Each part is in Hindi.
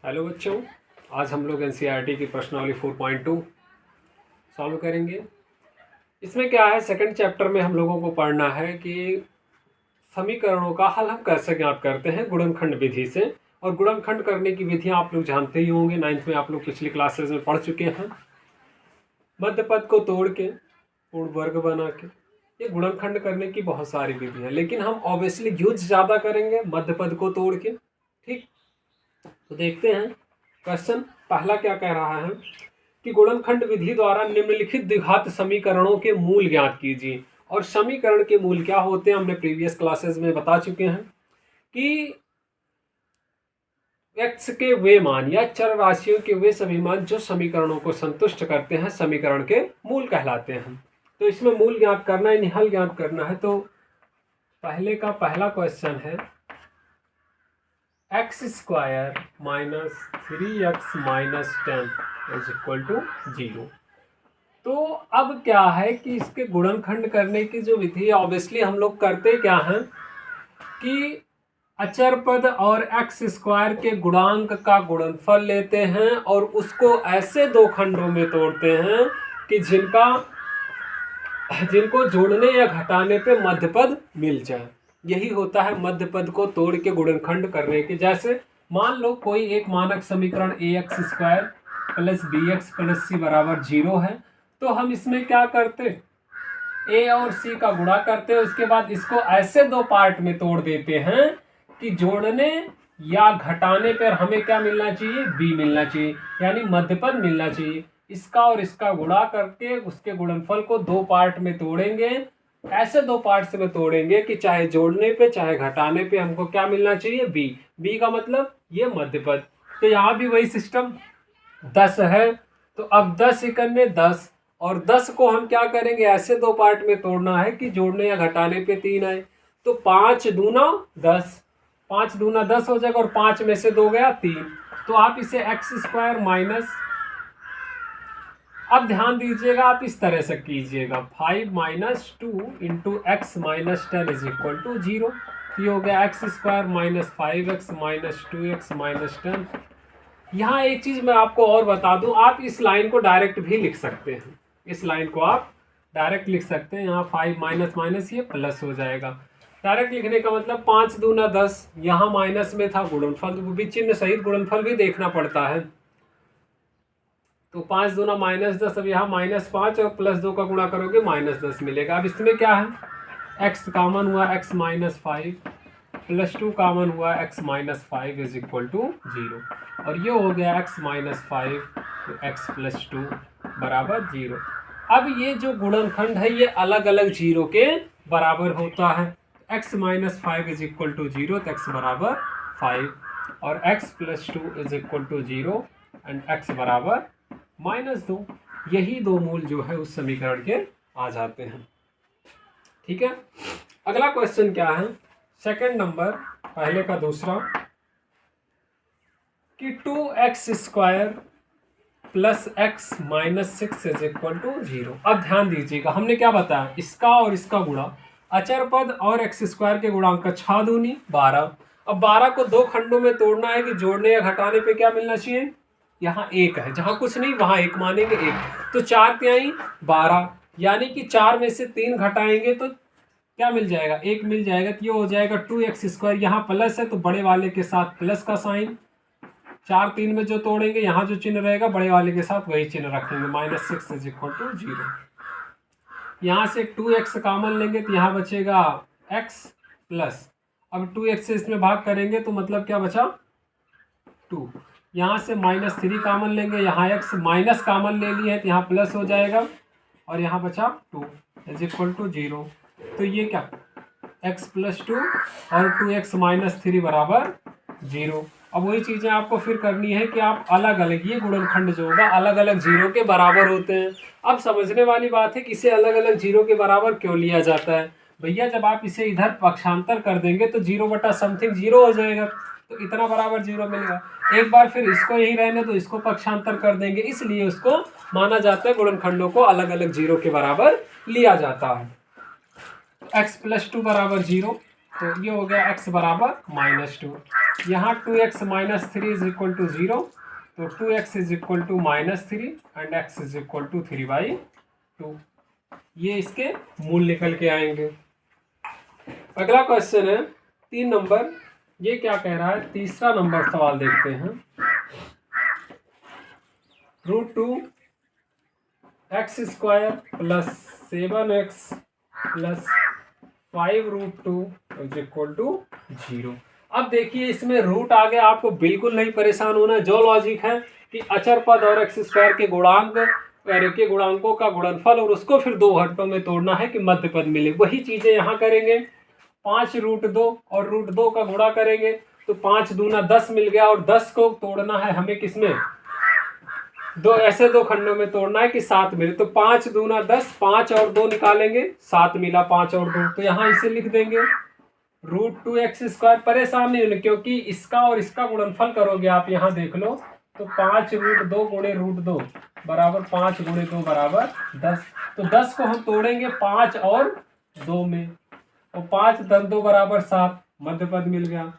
हेलो बच्चों, आज हम लोग एनसीईआरटी की प्रश्नावली 4.2 सॉल्व करेंगे। इसमें क्या है, सेकंड चैप्टर में हम लोगों को पढ़ना है कि समीकरणों का हल हम कैसे ज्ञात करते हैं गुणनखंड विधि से। और गुणनखंड करने की विधियां आप लोग जानते ही होंगे, 9th में आप लोग पिछली क्लासेस में पढ़ चुके हैं। मध्य पद को तोड़ के पूर्ण वर्ग बना के, ये गुणनखंड करने की बहुत सारी विधि है, लेकिन हम ऑब्वियसली यूज ज़्यादा करेंगे मध्य पद को तोड़ के। ठीक, तो देखते हैं क्वेश्चन पहला क्या कह रहा है कि गुणनखंड विधि द्वारा निम्नलिखित द्विघात समीकरणों के मूल ज्ञात कीजिए। और समीकरण के मूल क्या होते हैं हमने प्रीवियस क्लासेस में बता चुके हैं कि x के वे मान या चर राशियों के वे सभी मान जो समीकरणों को संतुष्ट करते हैं समीकरण के मूल कहलाते हैं। तो इसमें मूल ज्ञात करना है, हल ज्ञात करना है। तो पहले का पहला क्वेश्चन है x square minus 3x minus 10 is equal to 0। तो अब क्या है कि इसके गुणनखंड करने की जो विधि है, ऑब्वियसली हम लोग करते क्या हैं कि अचर पद और x स्क्वायर के गुणांक का गुणनफल लेते हैं और उसको ऐसे दो खंडों में तोड़ते हैं कि जिनको जोड़ने या घटाने पे मध्य पद मिल जाए। यही होता है मध्य पद को तोड़ के गुणनखंड करने के। जैसे मान लो कोई एक मानक समीकरण ax square plus bx plus c बराबर 0 है, तो हम इसमें क्या करते, a और c का गुणा करते हैं, उसके बाद इसको ऐसे दो पार्ट में तोड़ देते हैं कि जोड़ने या घटाने पर हमें क्या मिलना चाहिए, b मिलना चाहिए, यानी मध्य पद मिलना चाहिए। इसका और इसका गुणा करके उसके गुणनफल को दो पार्ट में तोड़ेंगे, ऐसे दो पार्ट्स में तोड़ेंगे कि चाहे जोड़ने पे चाहे घटाने पे हमको क्या मिलना चाहिए, b का मतलब ये मध्य पद। तो यहाँ भी वही सिस्टम 10 है, तो अब 10 इकन्ने 10, और 10 को हम क्या करेंगे, ऐसे दो पार्ट में तोड़ना है कि जोड़ने या घटाने पे 3 आए। तो 5 दूना 10, 5 दूना 10 हो जाएगा, और 5 में से 2 गया 3। तो आप इसे x स्क्वायर माइनस, अब ध्यान दीजिएगा आप इस तरह से कीजिएगा, 5 minus 2 into x minus 10 is equal to 0। ये हो गया x square minus 5x minus 2x minus 10। यहाँ एक चीज़ मैं आपको और बता दूं, आप इस लाइन को डायरेक्ट भी लिख सकते हैं, इस लाइन को आप डायरेक्ट लिख सकते हैं। यहाँ 5 माइनस माइनस ये प्लस हो जाएगा। डायरेक्ट लिखने का मतलब 5 दूना 10, यहाँ माइनस में था गुणनफल, तो भी चिन्ह सहित गुणनफल भी देखना पड़ता है। तो 5 दूना माइनस 10, अब यहाँ -5 और +2 का गुणा करोगे -10 मिलेगा। अब इसमें क्या है, x कॉमन हुआ x माइनस 5 प्लस 2 कॉमन हुआ x minus 5 is equal to 0, और ये हो गया x माइनस 5 तो x प्लस 2 बराबर 0। अब ये जो गुणनखंड है ये अलग अलग जीरो के बराबर होता है। x minus 5 is equal to 0 तो x बराबर 5, और x plus 2 is equal to 0 and x बराबर -2। यही दो मूल जो है उस समीकरण के आ जाते हैं। ठीक है, अगला क्वेश्चन क्या है, सेकंड नंबर, पहले का दूसरा, कि 2x square plus x minus 6 is equal to 0। अब ध्यान दीजिएगा, हमने क्या बताया, इसका और इसका गुणा, अचर पद और x स्क्वायर के गुणांक का 6 दूनी 12। अब 12 को दो खंडों में तोड़ना है कि जोड़ने या घटाने पे क्या मिलना चाहिए, यहाँ 1 है, जहाँ कुछ नहीं वहाँ 1 मानेंगे 1, तो 4 तिहाई 12, यानी कि 4 में से 3 घटाएंगे तो क्या मिल जाएगा, 1 मिल जाएगा। तो ये हो जाएगा 2x स्क्वायर, यहाँ प्लस है तो बड़े वाले के साथ प्लस का साइन, 4 3 में जो तोड़ेंगे यहाँ जो चिन्ह रहेगा बड़े वाले के साथ वही चिन्ह रखेंगे, -6 इज इक्वल टू 0। यहाँ से 2x कॉमन लेंगे तो यहाँ बचेगा x प्लस, अब 2x से इसमें भाग करेंगे तो मतलब क्या बचा 2। यहाँ से -3 कॉमन लेंगे, यहाँ x माइनस कॉमन ले लिए है तो यहाँ प्लस हो जाएगा, और यहाँ बचा 2 इज इक्वल टू 0। तो ये क्या, x प्लस 2 और 2x माइनस 3 बराबर 0। अब वही चीज़ें आपको फिर करनी है कि आप अलग अलग, ये गुणनखंड जो होगा अलग अलग जीरो के बराबर होते हैं। अब समझने वाली बात है कि इसे अलग अलग जीरो के बराबर क्यों लिया जाता है। भैया जब आप इसे इधर पक्षांतर कर देंगे तो 0 बटा समथिंग 0 हो जाएगा, तो इतना बराबर 0 मिलेगा। एक बार फिर इसको यही रहने तो इसको पक्षांतर कर देंगे, इसलिए उसको माना जाता है गुणनखंडों को अलग अलग जीरो के बराबर लिया जाता है। x प्लस 2 बराबर 0, तो ये हो गया x बराबर -2, यहाँ 2x minus 3 is equal to 0, तो 2x is equal to minus 3 and x is equal to 3/2। ये इसके मूल निकल के आएंगे। अगला क्वेश्चन है 3 नंबर, ये क्या कह रहा है, तीसरा नंबर सवाल देखते हैं। √2x² plus 7x plus 5√2 is equal to 0। अब देखिए इसमें रूट आ गया, आपको बिल्कुल नहीं परेशान होना। जो लॉजिक है कि अचर पद और x² के गुणांक के गुणांकों का गुणनफल और उसको फिर 2 घंटों में तोड़ना है कि मध्य पद मिले, वही चीजें यहाँ करेंगे। 5√2 और √2 का गुणा करेंगे तो 5 दूना 10 मिल गया, और 10 को तोड़ना है हमें किसमें, दो ऐसे 2 खंडों में तोड़ना है कि 7 मिले। तो 5 दूना 10, 5 और 2 निकालेंगे, 7 मिला, 5 और 2, तो यहाँ इसे लिख देंगे √2x²। परेशान नहीं होने, क्योंकि इसका और इसका गुणनफल करोगे आप, यहाँ देख लो, तो 5√2 गुणे √2 बराबर 5 गुणे 2 बराबर 10। तो 10 को हम तोड़ेंगे 5 और 2 में, तो 5 10 2 बराबर 7, मध्य पद मिल गया।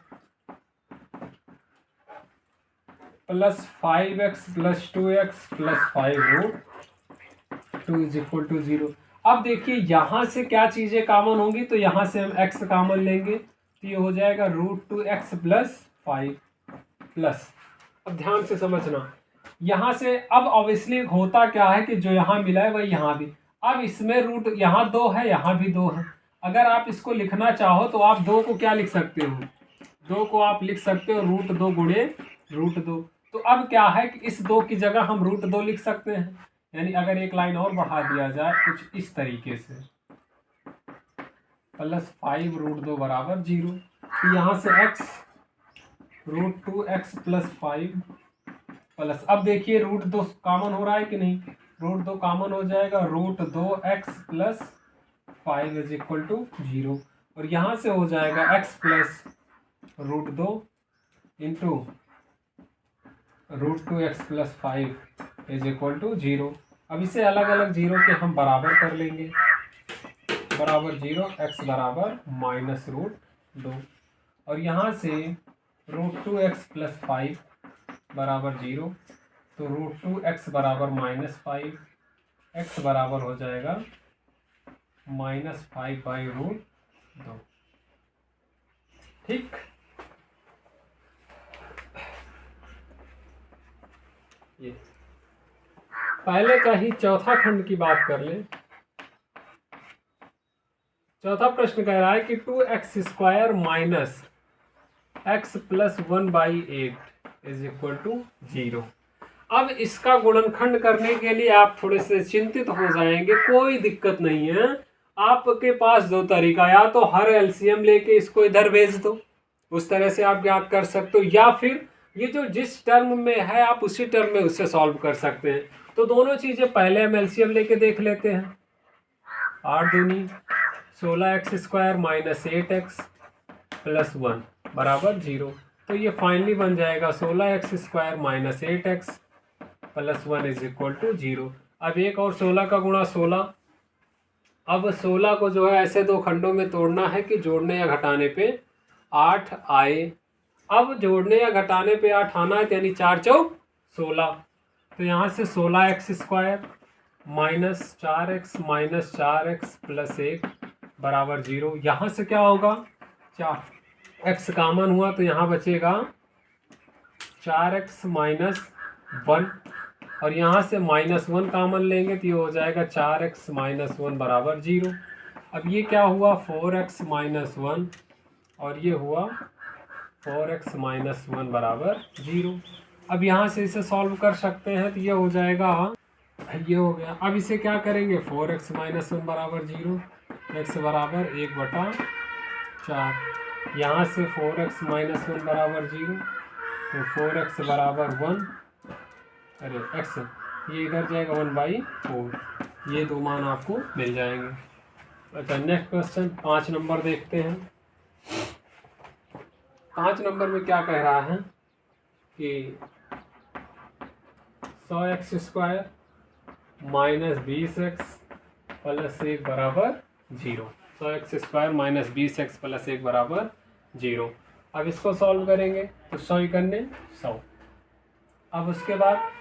Plus 5x plus 2x plus 5√2 is equal to 0। अब देखिए यहाँ से क्या चीजें कॉमन होंगी, तो यहाँ से हम x कॉमन लेंगे, तो ये हो जाएगा √2x प्लस 5 प्लस। अब ध्यान से समझना, यहाँ से अब ऑब्वियसली होता क्या है कि जो यहाँ मिला है वही यहाँ भी। अब इसमें रूट यहाँ 2 है, यहाँ भी 2 है। अगर आप इसको लिखना चाहो तो आप 2 को क्या लिख सकते हो, 2 को आप लिख सकते हो √2 गुणे √2। तो अब क्या है कि इस 2 की जगह हम √2 लिख सकते हैं, यानी अगर एक लाइन और बढ़ा दिया जाए कुछ इस तरीके से, प्लस 5√2 बराबर 0। तो यहाँ से x √2x प्लस 5 प्लस, अब देखिए √2 कॉमन हो रहा है कि नहीं, √2 कॉमन हो जाएगा, √2x plus 5 is equal to 0। और यहाँ से हो जाएगा x plus √2 into √2x plus 5 is equal to 0। अब इसे अलग अलग 0 के हम बराबर कर लेंगे, बराबर 0, x बराबर माइनस √2। और यहाँ से √2x प्लस 5 बराबर 0, तो √2x बराबर माइनस 5, x बराबर हो जाएगा -5/√2। ठीक, ये पहले का ही चौथा खंड की बात कर ले। चौथा प्रश्न कह रहा है कि 2x² minus x plus 1/8 is equal to 0। अब इसका गुणनखंड करने के लिए आप थोड़े से चिंतित हो जाएंगे, कोई दिक्कत नहीं है। आपके पास 2 तरीका, या तो हर एलसीएम लेके इसको इधर भेज दो, उस तरह से आप ज्ञात कर सकते हो, या फिर ये जो जिस टर्म में है आप उसी टर्म में उससे सॉल्व कर सकते हैं। तो दोनों चीजें पहले हम एलसीएम लेके देख लेते हैं। 8 दूनी 16x² माइनस 8x प्लस 1 बराबर 0। तो ये फाइनली बन जाएगा 16x² minus 8x plus 1 is equal to 0। अब एक और 16 का गुणा 16। अब 16 को जो है ऐसे 2 खंडों में तोड़ना है कि जोड़ने या घटाने पे 8 आए। अब जोड़ने या घटाने पे 8 आना है, यानी 4 चौक 16। तो यहाँ से 16x² minus 4x minus 4x plus 1 बराबर 0। यहाँ से क्या होगा, 4x कॉमन हुआ तो यहाँ बचेगा 4x माइनस 1, और यहाँ से -1 कॉमन लेंगे तो ये हो जाएगा 4x माइनस 1 बराबर 0। अब ये क्या हुआ, 4x माइनस 1, और ये हुआ 4x माइनस 1 बराबर 0। अब यहाँ से इसे सॉल्व कर सकते हैं, तो ये हो जाएगा, ये हो गया। अब इसे क्या करेंगे, 4x माइनस 1 बराबर 0, x बराबर 1/4। यहाँ से 4x माइनस 1 बराबर 0, तो 4x बराबर 1, अरे x ये इधर जाएगा 1/4। ये 2 मान आपको मिल जाएंगे। अच्छा, नेक्स्ट क्वेश्चन 5 नंबर देखते हैं। 5 नंबर में क्या कह रहा है कि 100x² माइनस 20x प्लस 1 बराबर 0। 100x² माइनस 20x प्लस 1 बराबर 0। अब इसको सॉल्व करेंगे तो 100 इकन्ने 100। अब उसके बाद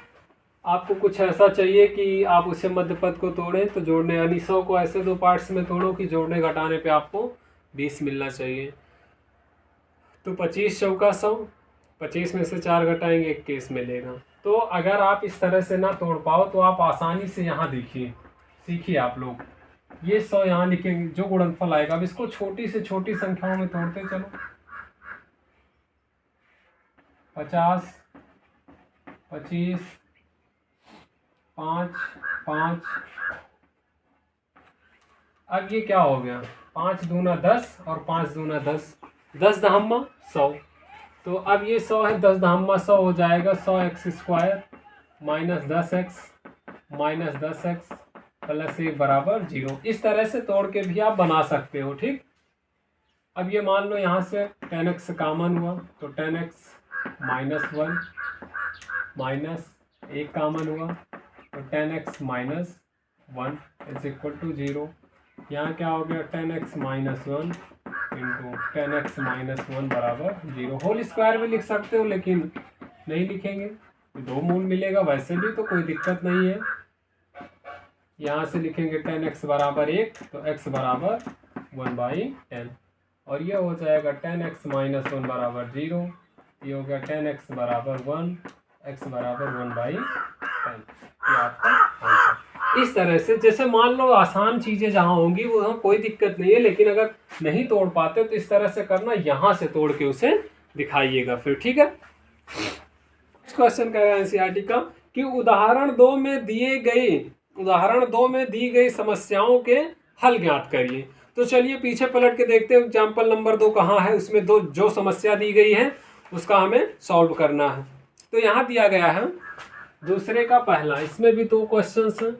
आपको कुछ ऐसा चाहिए कि आप उसे मध्य पद को तोड़ें, तो जोड़ने यानी 100 को ऐसे दो पार्ट्स में तोड़ो कि जोड़ने घटाने पे आपको 20 मिलना चाहिए। तो 25 चौका 100, 25 में से 4 घटाएंगे 21 मिलेगा। तो अगर आप इस तरह से ना तोड़ पाओ तो आप आसानी से यहाँ देखिए, सीखिए आप लोग, ये 100 यहाँ लिखेंगे जो गुणनफल आएगा। अब इसको छोटी से छोटी संख्याओं में तोड़ते चलो। 50, 25, 5, 5। अब ये क्या हो गया, 5 दूना 10 और 5 दूना 10, 10 दहम्मा 100। तो अब ये 100 है, 10 दहम्मा 100 हो जाएगा 100x² minus 10x minus 10x plus 1 बराबर 0। इस तरह से तोड़ के भी आप बना सकते हो, ठीक। अब ये मान लो यहाँ से 10x कॉमन हुआ तो 10x माइनस 1 माइनस 1 कॉमन हुआ तो 10x minus 1 is equal to 0। यहाँ क्या हो गया, 10x minus 1 into 10x minus 1 बराबर 0। होल स्क्वायर भी लिख सकते हो लेकिन नहीं लिखेंगे, दो मूल मिलेगा, वैसे भी तो कोई दिक्कत नहीं है। यहाँ से लिखेंगे 10x बराबर 1 तो x बराबर 1/10 और ये हो जाएगा 10x माइनस 1 बराबर 0। ये हो गया 10x बराबर 1, x बराबर 1/10। ये आपका आंसर। इस तरह से, जैसे मान लो आसान चीज़ें जहाँ होंगी वो कोई दिक्कत नहीं है, लेकिन अगर नहीं तोड़ पाते तो इस तरह से करना, यहाँ से तोड़ के उसे दिखाइएगा फिर, ठीक है। क्वेश्चन कह रहा है एनसीईआरटी का कि उदाहरण 2 में दी गई समस्याओं के हल ज्ञात करिए। तो चलिए पीछे पलट के देखते हैं एग्जाम्पल नंबर 2 कहाँ है। उसमें दो जो समस्या दी गई है उसका हमें सॉल्व करना है। तो यहाँ दिया गया है दूसरे का पहला, इसमें भी 2 क्वेश्चंस हैं।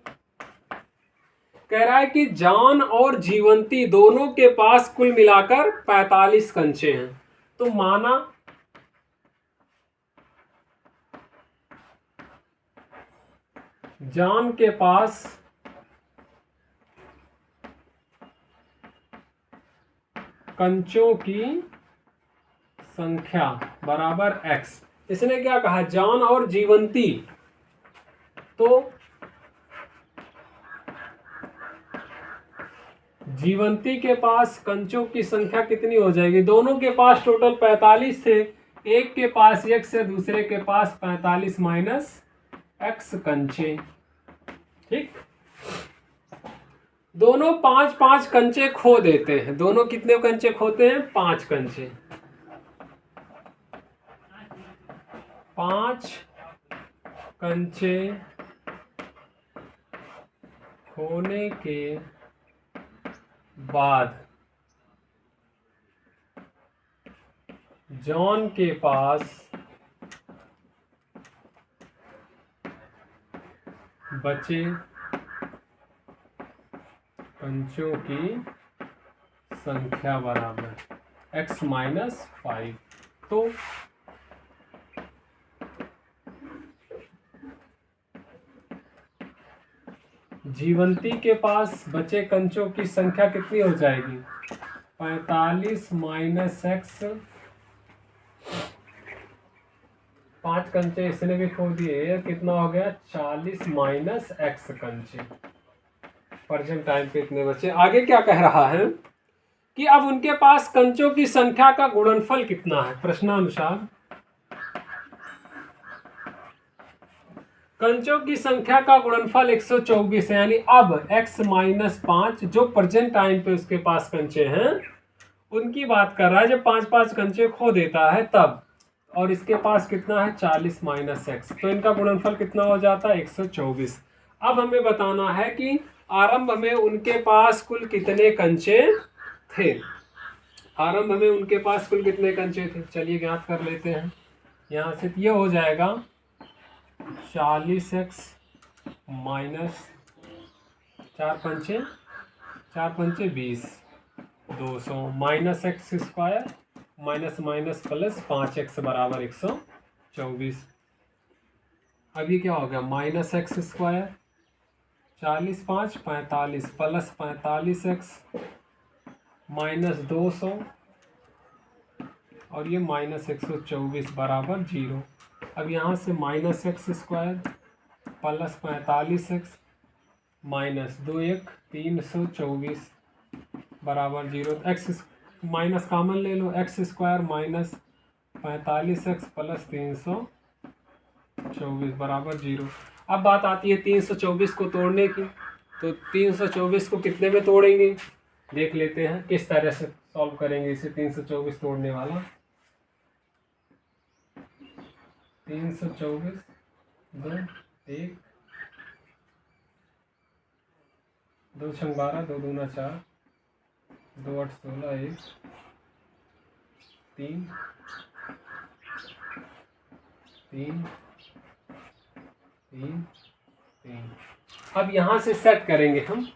कह रहा है कि जॉन और जीवंती दोनों के पास कुल मिलाकर 45 कंचे हैं। तो माना जॉन के पास कंचों की संख्या बराबर x। इसने क्या कहा, जॉन और जीवंती, तो जीवंती के पास कंचों की संख्या कितनी हो जाएगी, दोनों के पास टोटल 45 थे, एक के पास x है, दूसरे के पास 45 माइनस x कंचे, ठीक। दोनों 5-5 कंचे खो देते हैं। दोनों कितने कंचे खोते हैं, 5 कंचे। 5 कंचे खोने के बाद जॉन के पास बचे कंचों की संख्या बराबर x माइनस 5। तो जीवंती के पास बचे कंचों की संख्या कितनी हो जाएगी, 45 माइनस x, 5 कंचे इसने भी खो दिए, कितना हो गया 40 माइनस x कंचे। प्रेजेंट टाइम पे इतने बचे। आगे क्या कह रहा है कि अब उनके पास कंचों की संख्या का गुणनफल कितना है। प्रश्नानुसार कंचों की संख्या का गुणनफल 124 है, यानी अब x माइनस 5 जो प्रेजेंट टाइम पे उसके पास कंचे हैं उनकी बात कर रहा है, जब 5-5 कंचे खो देता है तब, और इसके पास कितना है 40 माइनस x, तो इनका गुणनफल कितना हो जाता है 124। अब हमें बताना है कि आरंभ में उनके पास कुल कितने कंचे थे। आरंभ में उनके पास कुल कितने कंचे थे, चलिए ज्ञात कर लेते हैं। यहाँ से ये हो जाएगा 40x माइनस 4 पंचे 20, 200 minus x² minus minus plus 5x बराबर 124। अभी क्या हो गया, minus x² 40 5 45 plus 45x minus 200 और ये -124 बराबर 0। अब यहाँ से -x² प्लस 45x माइनस 2 324 बराबर 0। एक्स माइनस कॉमन ले लो, x² माइनस 45x प्लस 324 बराबर 0। अब बात आती है 324 को तोड़ने की। तो 324 को कितने में तोड़ेंगे देख लेते हैं, किस तरह से सॉल्व करेंगे इसे 324 तोड़ने वाला। 324 2 1 2 छंग 12 2 दूना 4 2 8 16 1 3 3 3 3। अब यहाँ से सेट करेंगे हम।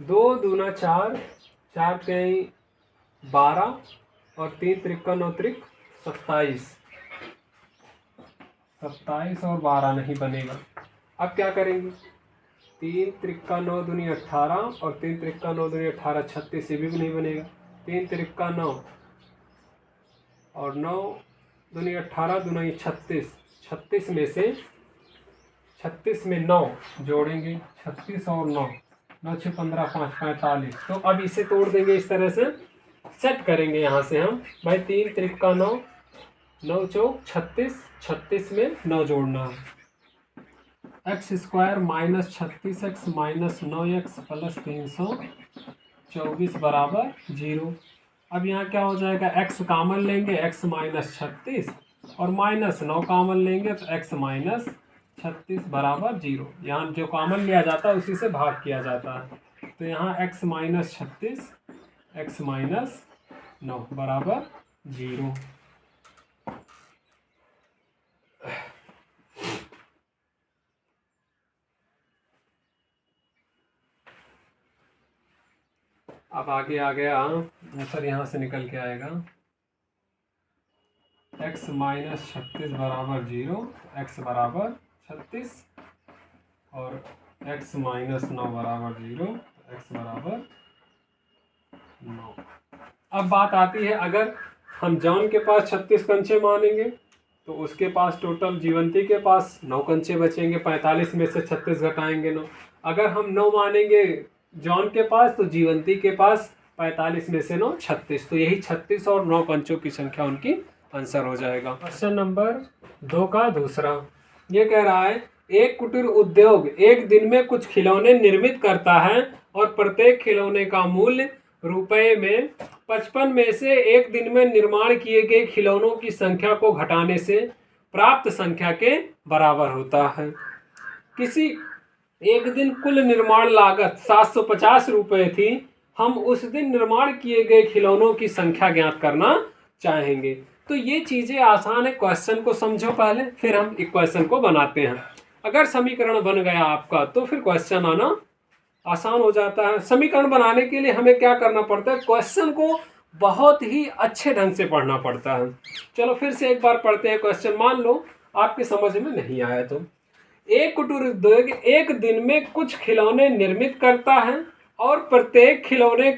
2 दूना 4 4 कहीं 12 और 3 त्रिका 9 त्रिक 27 और 12 नहीं बनेगा। अब क्या करेंगे, 3 त्रिका 9 दूनी 18 और 3 त्रिका 9 दूनी 18 36, ये भी नहीं बनेगा। 3 त्रिका 9 और 9 दूनी 18 दूनी 36, 36 में से 36 में 9 जोड़ेंगे, 36 और 9 9 6 15 5 45। तो अब इसे तोड़ देंगे, इस तरह से सेट करेंगे यहाँ से हम। भाई 3 त्रिका 9 9 चौक 36, 36 में 9 जोड़ना है। x² minus 36x minus 9x plus 324 बराबर 0। अब यहाँ क्या हो जाएगा, x कॉमन लेंगे, x माइनस 36 और माइनस 9 कॉमन लेंगे तो x माइनस 36 बराबर 0। यहाँ जो कॉमन लिया जाता है उसी से भाग किया जाता है। तो यहाँ x माइनस 36 x माइनस 9 बराबर 0। अब आगे आ गया आंसर, यहाँ से निकल के आएगा x माइनस 36 बराबर 0, x बराबर 36 और x माइनस 9 बराबर 0, x बराबर 9। अब बात आती है, अगर हम जॉन के पास 36 कंचे मानेंगे तो उसके पास टोटल जीवंती के पास 9 कंचे बचेंगे। 45 में से 36 घटाएंगे 9। अगर हम 9 मानेंगे जॉन के पास तो जीवंती के पास 45 में से 9 36। तो यही 36 और 9 कंचों की संख्या उनकी आंसर हो जाएगा। क्वेश्चन नंबर 2 का दूसरा ये कह रहा है, एक कुटीर उद्योग एक दिन में कुछ खिलौने निर्मित करता है और प्रत्येक खिलौने का मूल्य रुपए में 55 में से एक दिन में निर्माण किए गए खिलौनों की संख्या को घटाने से प्राप्त संख्या के बराबर होता है। किसी एक दिन कुल निर्माण लागत 750 रुपये थी। हम उस दिन निर्माण किए गए खिलौनों की संख्या ज्ञात करना चाहेंगे। तो ये चीज़ें आसान है, क्वेश्चन को समझो पहले, फिर हम इक्वेशन को बनाते हैं। अगर समीकरण बन गया आपका तो फिर क्वेश्चन आना आसान हो जाता है। समीकरण बनाने के लिए हमें क्या करना पड़ता है, क्वेश्चन को बहुत ही अच्छे ढंग से पढ़ना पड़ता है। चलो फिर से एक बार पढ़ते हैं क्वेश्चन। मान लो आपके समझ में नहीं आया तो, एक कुटीर उद्योग एक दिन में कुछ खिलौने निर्मित करता है और प्रत्येक खिलौने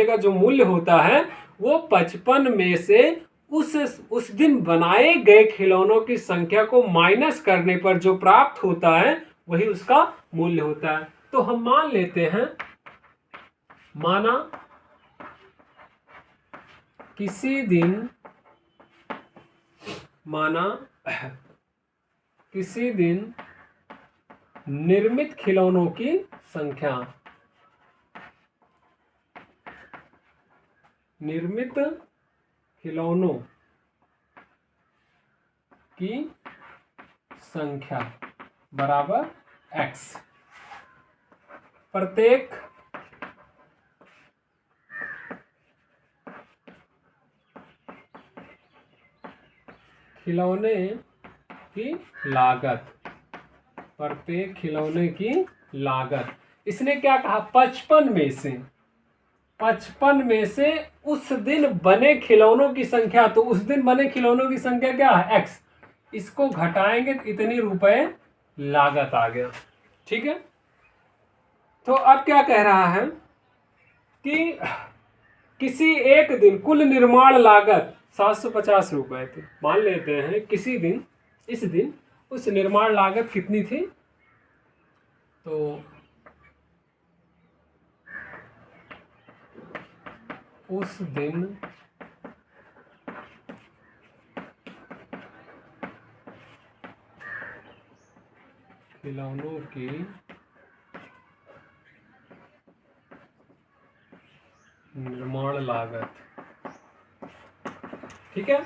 का जो मूल्य होता है वो 55 में से उस दिन बनाए गए खिलौनों की संख्या को माइनस करने पर जो प्राप्त होता है वही उसका मूल्य होता है। तो हम मान लेते हैं, माना किसी दिन निर्मित खिलौनों की संख्या बराबर x। प्रत्येक खिलौने की लागत, इसने क्या कहा, 55 में से उस दिन बने खिलौनों की संख्या। तो उस दिन बने खिलौनों की संख्या क्या है, x। इसको घटाएंगे तो इतने रुपए लागत आ गया। ठीक है, तो अब क्या कह रहा है कि किसी एक दिन कुल निर्माण लागत 750 रुपये थी। मान लेते हैं किसी दिन, इस दिन उस निर्माण लागत कितनी थी, तो उस दिन खिलौनों की निर्माण लागत, ठीक है,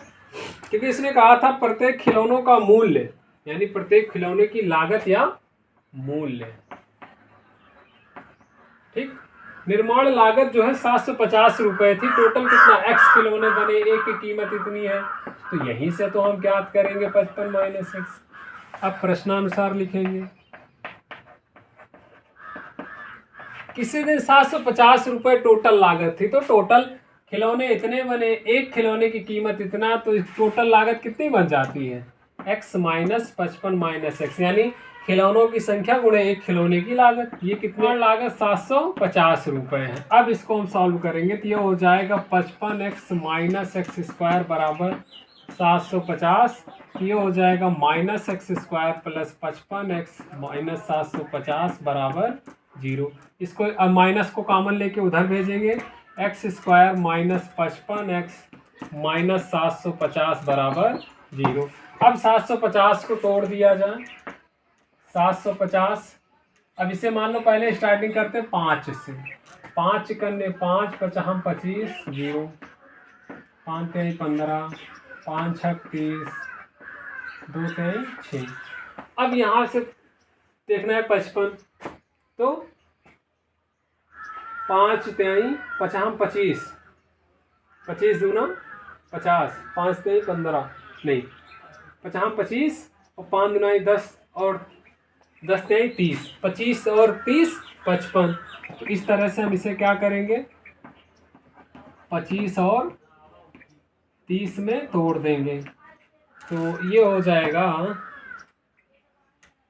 क्योंकि इसने कहा था प्रत्येक खिलौनों का मूल्य, यानी प्रत्येक खिलौने की लागत या मूल्य, ठीक। निर्माण लागत जो है 750 रुपये थी। टोटल कितना, एक्स खिलौने बने, एक की कीमत इतनी है, तो यहीं से तो हम ज्ञात करेंगे 55 माइनस एक्स। अब प्रश्नानुसार लिखेंगे, किसी दिन 750 रुपये टोटल लागत थी, तो टोटल खिलौने इतने बने, एक खिलौने की कीमत इतना, तो टोटल लागत कितनी बन जाती है, x माइनस 55 माइनस एक्स, यानी खिलौनों की संख्या गुणे एक खिलौने की लागत। ये कितना लागत 750 रुपये है। अब इसको हम सॉल्व करेंगे तो ये हो जाएगा 55x माइनस एक्स स्क्वायर बराबर 750, ये हो जाएगा minus x square plus 55x minus 750 बराबर 0। इसको माइनस को कॉमन लेके उधर भेजेंगे, x square minus 55x minus 750 बराबर 0। अब 750 को तोड़ दिया जाए, 750, अब इसे मान लो पहले स्टार्टिंग करते हैं 5 से, 5 करने 5 पचास 25 0, 5 तेई 15, 5 छक 30, 2 तेई 6। अब यहाँ से देखना है 55, तो 5 तेई पचास 25, 25 दूना 50, 5 तेई 15, नहीं 50 25 और 5 दुनाई 10 और 10 तेई 30, 25 और 30 55। तो इस तरह से हम इसे क्या करेंगे, 25 और 30 में तोड़ देंगे, तो ये हो जाएगा।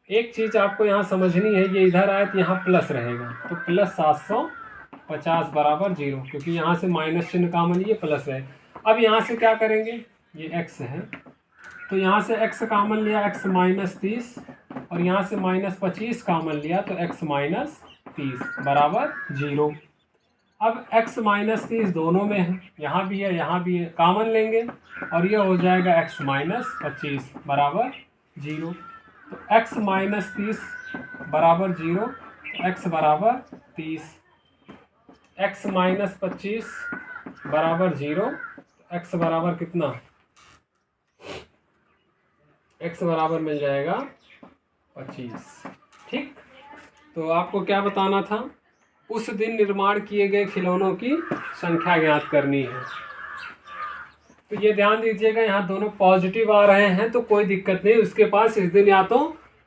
एक चीज आपको यहाँ समझनी है, ये इधर आए तो यहाँ प्लस रहेगा, तो प्लस 750 बराबर 0, क्योंकि यहाँ से माइनस चिन्ह कॉमन, ये प्लस है। अब यहाँ से क्या करेंगे, ये x है, तो यहाँ से x कॉमन लिया, x माइनस 30, और यहाँ से माइनस 25 कॉमन लिया, तो x माइनस 30 बराबर 0। अब x माइनस 30 दोनों में है, यहाँ भी है यहाँ भी है, कॉमन लेंगे और ये हो जाएगा x माइनस 25 बराबर 0। तो x माइनस 30 बराबर 0, x बराबर 30, x माइनस 25 बराबर 0, x बराबर कितना, x बराबर मिल जाएगा 25, ठीक। तो आपको क्या बताना था, उस दिन निर्माण किए गए खिलौनों की संख्या ज्ञात करनी है। तो ये ध्यान दीजिएगा, यहाँ दोनों पॉजिटिव आ रहे हैं तो कोई दिक्कत नहीं, उसके पास इस दिन या तो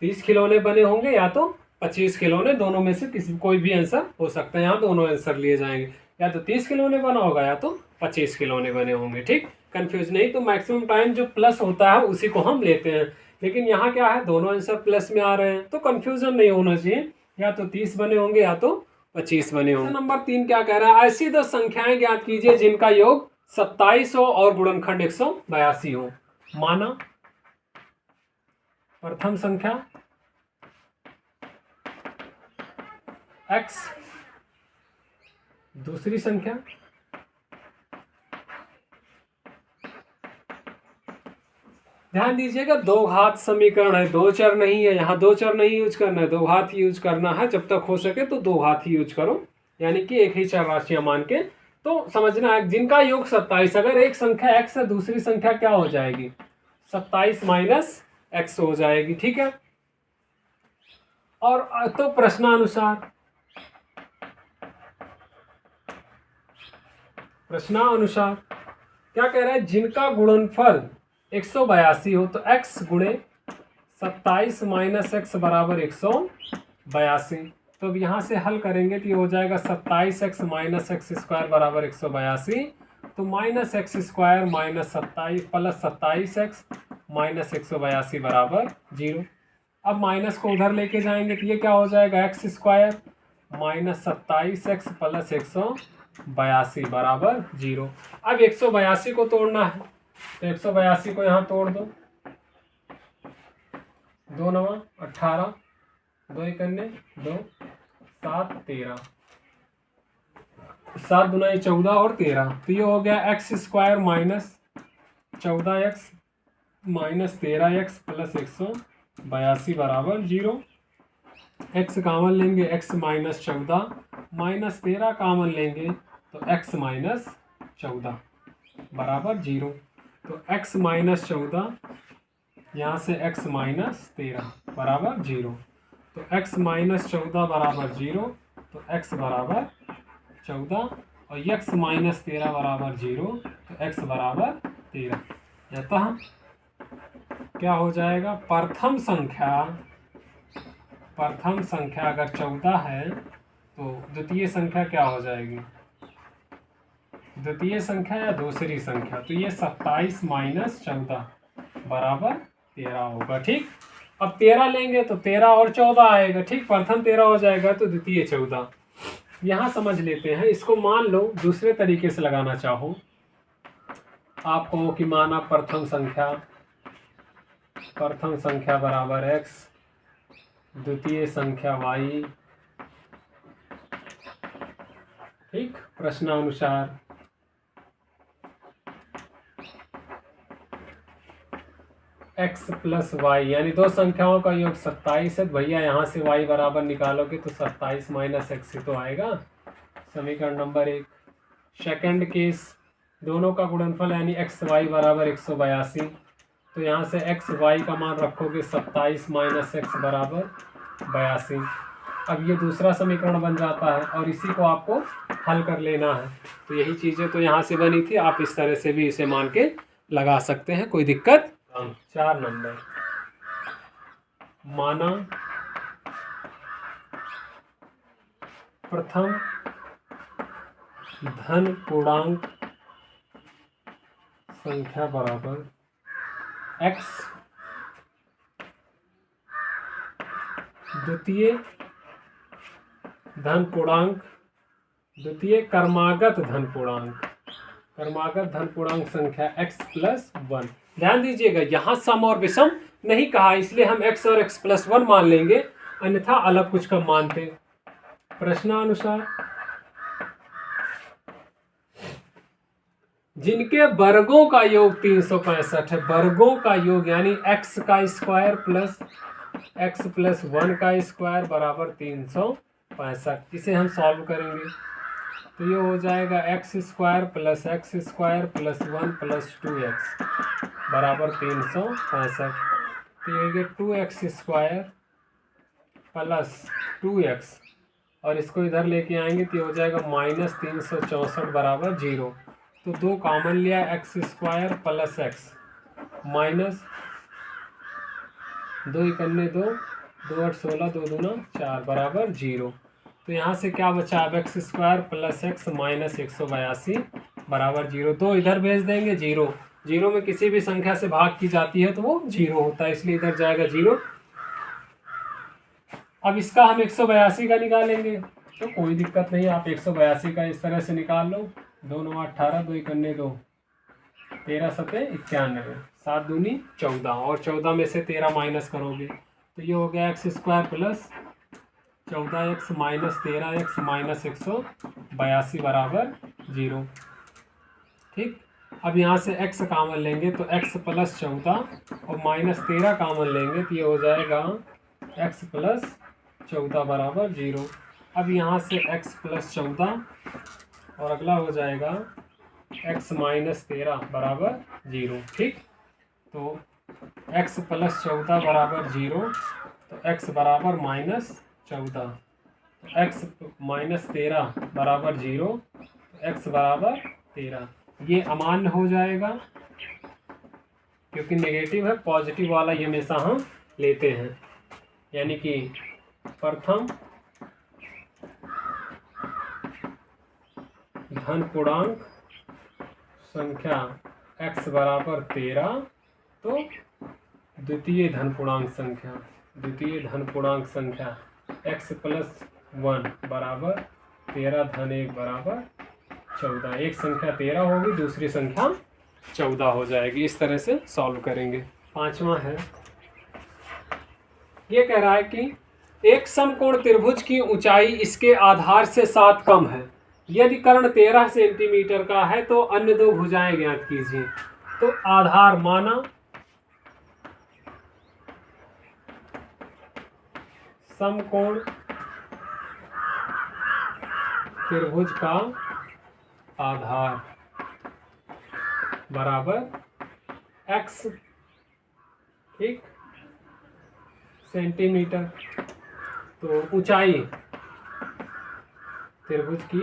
30 खिलौने बने होंगे या तो 25 खिलौने, दोनों में से किसी कोई भी आंसर हो सकता है। यहाँ दोनों आंसर लिए जाएंगे, या तो 30 खिलौने बना होगा या तो 25 खिलौने बने होंगे, ठीक। कंफ्यूज नहीं, तो मैक्सिमम टाइम जो प्लस होता है उसी को हम लेते हैं, लेकिन यहाँ क्या है, दोनों आंसर प्लस में आ रहे हैं, तो कंफ्यूजन नहीं होना चाहिए, या तो 30 बने होंगे या तो 25 बने होंगे। नंबर 3 क्या कह रहा है, ऐसी 10 संख्याएं ज्ञात कीजिए जिनका योग 27 हो और गुणनखंड 182 हो। माना प्रथम संख्या x, दूसरी संख्या ध्यान दीजिएगा दो घात समीकरण है, दो चर नहीं है, यहाँ दो चर नहीं यूज करना है, दो घात यूज करना है, जब तक हो सके तो दो घात ही यूज करो, यानी कि एक ही चर राशियां मान के। तो समझना है जिनका योग 27, अगर एक संख्या x है दूसरी संख्या क्या हो जाएगी, 27 माइनस एक्स हो जाएगी, ठीक है। और तो प्रश्नानुसार क्या कह रहा है, जिनका गुणनफल 182 हो, तो x गुणे 27 माइनस एक्स बराबर 182। तो अब यहाँ से हल करेंगे तो ये हो जाएगा 27x माइनस एक्स स्क्वायर बराबर 182, तो minus x square minus 27 plus 27x minus 182 बराबर 0। अब माइनस को उधर लेके जाएंगे तो ये क्या हो जाएगा, X square minus 27x plus 182 बराबर 0। अब 182 को तोड़ना है तो 182 को यहाँ तोड़ दो, 2 9 18, 2 1 2, 7 13, 7 दूना 14 और 13, तो ये हो गया x square minus 14x minus 13x plus 182 बराबर 0। x कामन लेंगे x माइनस 14 माइनस 13 कामन लेंगे तो x माइनस 14 बराबर 0। तो x माइनस 14 यहाँ से x माइनस 13 बराबर 0। तो x माइनस 14 बराबर 0, तो x बराबर 14 और x माइनस 13 बराबर 0, तो x बराबर 13। अतः क्या हो जाएगा, प्रथम संख्या अगर 14 है तो द्वितीय संख्या क्या हो जाएगी, द्वितीय संख्या या दूसरी संख्या, तो ये 27 माइनस 14 बराबर 13 होगा। ठीक, अब 13 लेंगे तो 13 और 14 आएगा। ठीक, प्रथम 13 हो जाएगा तो द्वितीय 14। यहाँ समझ लेते हैं, इसको मान लो दूसरे तरीके से लगाना चाहो आपको कि माना प्रथम संख्या बराबर x, द्वितीय संख्या y। ठीक, प्रश्नानुसार x प्लस वाई यानी दो संख्याओं का योग 27 है। भैया यहाँ से y बराबर निकालोगे तो 27 माइनस एक्स ही तो आएगा, समीकरण नंबर 1। सेकंड केस, दोनों का गुणनफल यानी एक्स वाई बराबर 182, तो यहाँ से एक्स वाई का मान रखोगे 27 माइनस एक्स बराबर 82। अब ये दूसरा समीकरण बन जाता है और इसी को आपको हल कर लेना है। तो यही चीज़ें तो यहाँ से बनी थी, आप इस तरह से भी इसे मान के लगा सकते हैं, कोई दिक्कत। 4 नंबर, माना प्रथम धन पूर्णांक संख्या बराबर x, द्वितीय धन पूर्णांक, द्वितीय क्रमागत धन पूर्णांक संख्या x प्लस 1। ध्यान दीजिएगा, यहाँ सम और विषम नहीं कहा, इसलिए हम x और x प्लस 1 मान लेंगे, अन्यथा अलग कुछ कम मानते। प्रश्नानुसार जिनके वर्गों का योग 365 है, वर्गों का योग यानी x का स्क्वायर प्लस x प्लस 1 का स्क्वायर बराबर 365, इसे हम सॉल्व करेंगे तो ये हो जाएगा x square plus 1 plus 2x बराबर 365। तो ये 2x स्क्वायर प्लस 2x और इसको इधर लेके आएंगे तो ये हो जाएगा माइनस 364 बराबर 0। तो 2 कॉमन लिया, x square plus x minus 2 इकन्ने 2, 2 8 16, 2 दूना 4 बराबर 0। तो यहाँ से क्या बचा, अब x square plus x minus 182 बराबर 0। 2 इधर भेज देंगे, 0 0 में किसी भी संख्या से भाग की जाती है तो वो 0 होता है, इसलिए इधर जाएगा 0। अब इसका हम 182 का निकालेंगे तो कोई दिक्कत नहीं, आप 182 का इस तरह से निकाल लो। 2 9 18, 2 इकन्ने 2, 13 सते 91, 7 दूनी 14 और 14 में से 13 माइनस करोगे तो ये हो गया x square plus 14x minus 13x minus 182 बराबर 0। ठीक, अब यहाँ से x कामन लेंगे तो x प्लस 14 और माइनस 13 कामन लेंगे तो ये हो जाएगा x प्लस 14 बराबर 0। अब यहाँ से x प्लस 14 और अगला हो जाएगा x माइनस 13 बराबर 0। ठीक, तो x प्लस 14 बराबर 0, तो x बराबर माइनस 14, x माइनस 13 बराबर 0, तो x बराबर 13। ये अमान्य हो जाएगा क्योंकि नेगेटिव है, पॉजिटिव वाला ये हमेशा हम लेते हैं, यानी कि प्रथम धन पूर्णांक संख्या x बराबर 13, तो द्वितीय धन पूर्णांक संख्या x प्लस 1 बराबर 13 धन 1 बराबर 14, एक संख्या 13 होगी, दूसरी संख्या 14 हो जाएगी। इस तरह से सॉल्व करेंगे। पांचवा है, ये कह रहा है कि एक समकोण त्रिभुज की ऊंचाई इसके आधार से 7 कम है। यदि कर्ण 13 सेंटीमीटर का है तो अन्य दो भुजाएं ज्ञात कीजिए। तो आधार माना समकोण त्रिभुज का आधार बराबर x, ठीक, सेंटीमीटर। तो ऊंचाई, त्रिभुज की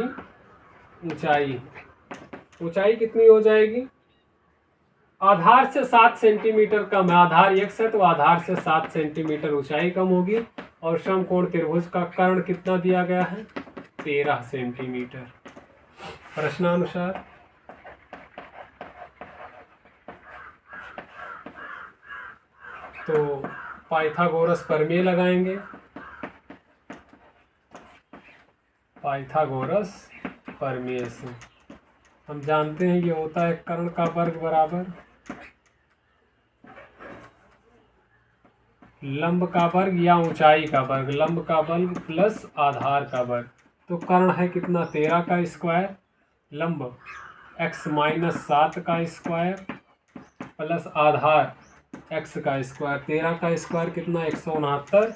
ऊंचाई कितनी हो जाएगी? आधार से 7 सेंटीमीटर कम है। आधार x है तो आधार से 7 सेंटीमीटर ऊंचाई कम होगी। और समकोण त्रिभुज का कर्ण कितना दिया गया है? 13 सेंटीमीटर। प्रश्नानुसार तो पाइथागोरस प्रमेय लगाएंगे। पाइथागोरस प्रमेय से हम जानते हैं ये होता है कर्ण का वर्ग बराबर लंब का वर्ग या ऊंचाई का वर्ग, लंब का वर्ग प्लस आधार का वर्ग। तो कर्ण है कितना? 13 का स्क्वायर, लंब x माइनस 7 का स्क्वायर प्लस आधार x का स्क्वायर। 13 का स्क्वायर कितना? 169।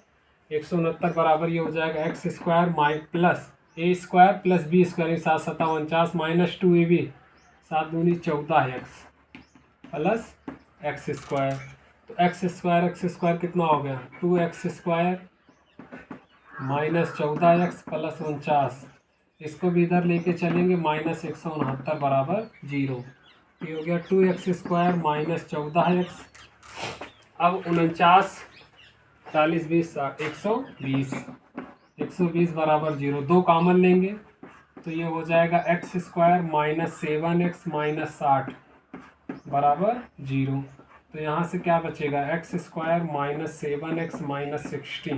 169 बराबर ये हो जाएगा X square plus A square plus B square, 7 7 49 minus 2ab, 7 दूनी 14x प्लस एक्स स्क्वायर। तो एक्स स्क्वायर कितना हो गया? 2x square minus 14x plus 49। इसको भी इधर लेके चलेंगे, माइनस 169 बराबर 0। ये हो गया 2x स्क्वायर माइनस 14x। अब 49, 40 20 60, 120। 120 बराबर 0, 2 कॉमन लेंगे तो ये हो जाएगा X square minus 7x minus 60 बराबर 0। तो यहाँ से क्या बचेगा? X square minus 7x minus 60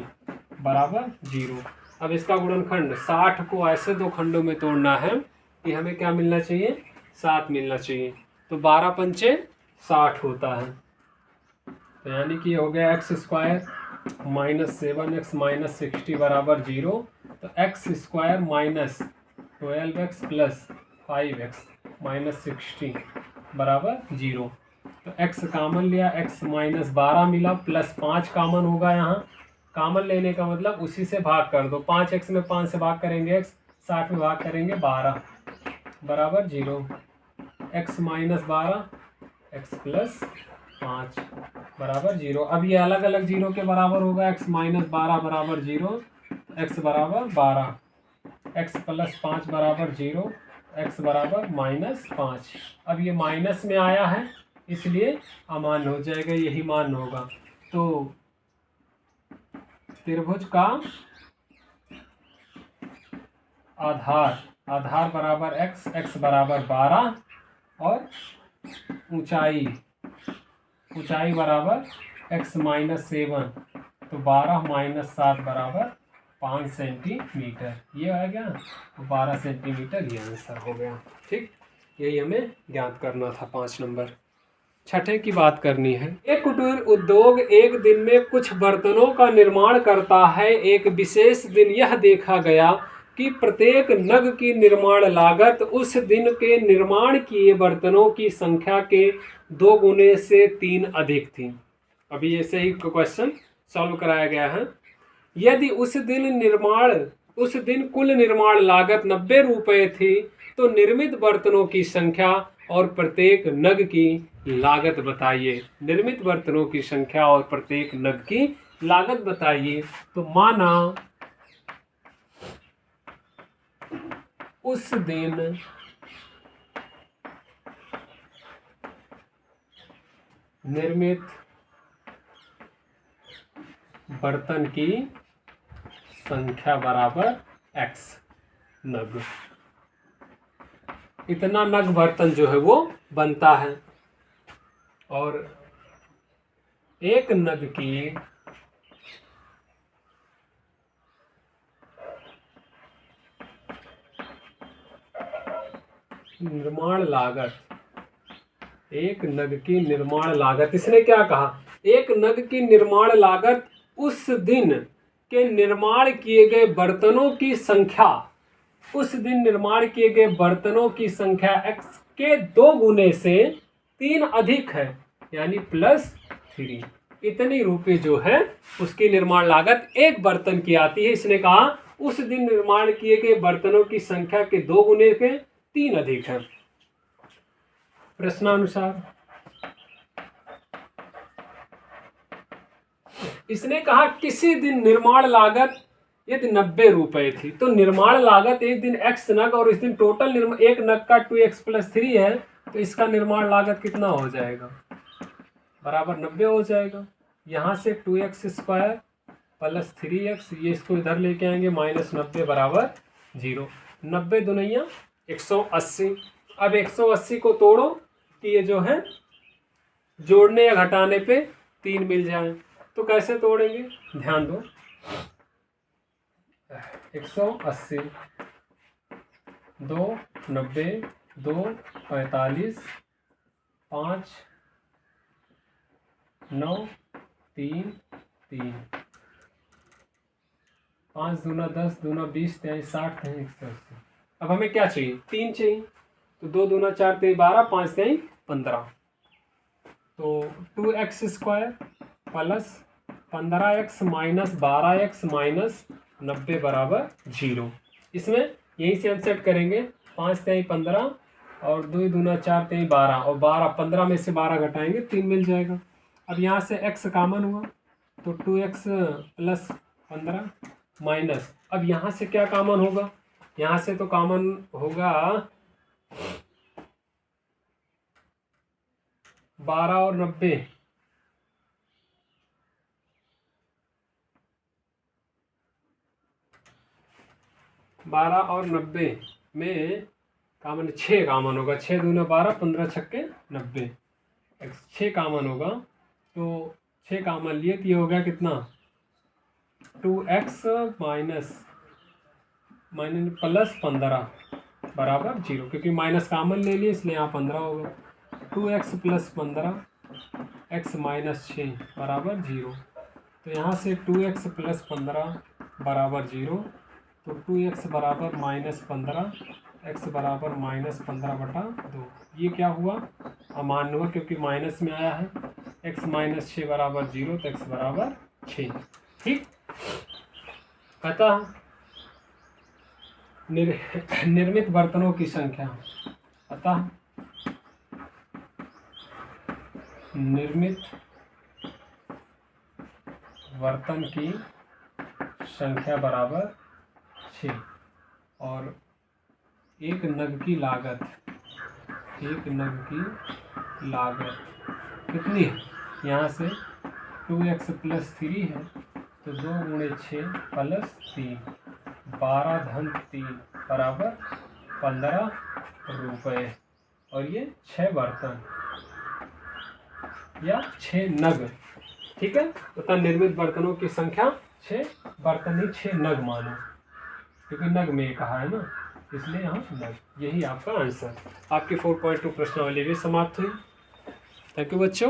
बराबर 0। अब इसका गुणनखंड 60 को ऐसे दो खंडों में तोड़ना है कि हमें क्या मिलना चाहिए? 7 मिलना चाहिए। तो 12 पंचे 60 होता है। तो यानी कि हो गया x square minus 7x minus 60 बराबर 0। तो X square minus 12x plus 5x minus 60 बराबर 0। तो x कॉमन लिया, x माइनस 12 मिला प्लस 5 कॉमन होगा। यहाँ कॉमन लेने का मतलब उसी से भाग कर दो। 5x में 5 से भाग करेंगे x, 60 में भाग करेंगे 12 बराबर 0। x माइनस 12 x प्लस 5 बराबर 0। अब ये अलग अलग 0 के बराबर होगा। x माइनस 12 बराबर 0, x बराबर 12, x प्लस 5 बराबर 0, x बराबर माइनस 5। अब ये माइनस में आया है इसलिए अमान्य हो जाएगा, यही मान होगा। तो त्रिभुज का आधार बराबर x बराबर 12 और ऊंचाई बराबर x माइनस 7, तो 12 माइनस 7 बराबर 5 सेंटीमीटर। ये आ गया, 12 सेंटीमीटर ये आंसर हो गया। ठीक, यही हमें ज्ञात करना था 5 नंबर। छठे की बात करनी है। एक कुटीर उद्योग एक दिन में कुछ बर्तनों का निर्माण करता है। एक विशेष दिन यह देखा गया कि प्रत्येक नग की निर्माण लागत उस दिन के निर्माण किए बर्तनों की संख्या के 2 गुने से 3 अधिक थी। अभी ऐसे ही क्वेश्चन सॉल्व कराया गया है। यदि उस दिन कुल निर्माण लागत 90 रुपये थी तो निर्मित बर्तनों की संख्या और प्रत्येक नग की लागत बताइए। निर्मित बर्तनों की संख्या और प्रत्येक नग की लागत बताइए। तो माना उस दिन निर्मित बर्तन की संख्या बराबर x नग। इतना नग बर्तन जो है वो बनता है और एक नग की निर्माण लागत, एक नग की निर्माण लागत, इसने क्या कहा, एक नग की निर्माण लागत उस दिन के निर्माण किए गए बर्तनों की संख्या, उस दिन निर्माण किए गए बर्तनों की संख्या x के 2 गुने से 3 अधिक है, यानी +3। इतनी रुपये जो है उसकी निर्माण लागत एक बर्तन की आती है। इसने कहा उस दिन निर्माण किए गए बर्तनों की संख्या के 2 गुने के 3 अधिक है। प्रश्नानुसार इसने कहा किसी दिन निर्माण लागत यदि 90 रुपए थी, तो निर्माण लागत एक दिन x नग और इस दिन टोटल एक नग का 2x + 3 है, तो इसका निर्माण लागत कितना हो जाएगा, बराबर 90 हो जाएगा। यहाँ से 2x² + 3x, ये इसको इधर लेके आएंगे, -90 बराबर 0। 90 दुनिया 180। अब 180 को तोड़ो कि ये जो है जोड़ने या घटाने पे 3 मिल जाए, तो कैसे तोड़ेंगे, ध्यान दो। 180, 2 90, 2 45, 5 9 3 3, 5 दूना 10, दूना 20, 23 60, 180। अब हमें क्या चाहिए, 3 चाहिए, तो 2 दूना 4 3 12, 5 3 15, तो 2x² + 15x - 12x - 90 बराबर 0। इसमें यहीं से हम सेट करेंगे, 5 3 15 और 2 दूना 4 3 12 और 12 15 में से 12 घटाएंगे 3 मिल जाएगा। अब यहाँ से x कॉमन हुआ, तो 2x + 15 माइनस, अब यहाँ से क्या कॉमन होगा, यहाँ से तो कॉमन होगा 12 और 90, 12 और 90 में कॉमन 6 कॉमन होगा, 6 दूना 12, 15 छक्के 90, 6 कॉमन होगा, तो 6 कॉमन लिए तो ये हो गया कितना, 2x + 15 बराबर 0, क्योंकि माइनस कॉमन ले लिए इसलिए यहाँ 15 होगा। 2x + 15 x - 6 बराबर 0, तो यहाँ से 2x + 15 बराबर 0, तो 2x बराबर -15, x बराबर -15/2। ये क्या हुआ, अमान्य हुआ क्योंकि माइनस में आया है। x - 6 बराबर 0, तो x बराबर 6। ठीक, अतः निर्मित बर्तनों की संख्या, अतः निर्मित बर्तन की संख्या बराबर 6 और एक नग की लागत, एक नग की लागत कितनी है, यहाँ से 2x + 3 है, तो 2 × 6 + 3, 12 धन 3 बराबर 15 रुपये, और ये 6 बर्तन या 6 नग। ठीक है, तथा निर्मित बर्तनों की संख्या 6 बर्तन ही 6 नग मानो, क्योंकि नग में कहा है ना, इसलिए यहाँ नग। यही आपका आंसर। आपकी 4.2 प्रश्नावली भी समाप्त हुई। थैंक यू बच्चों।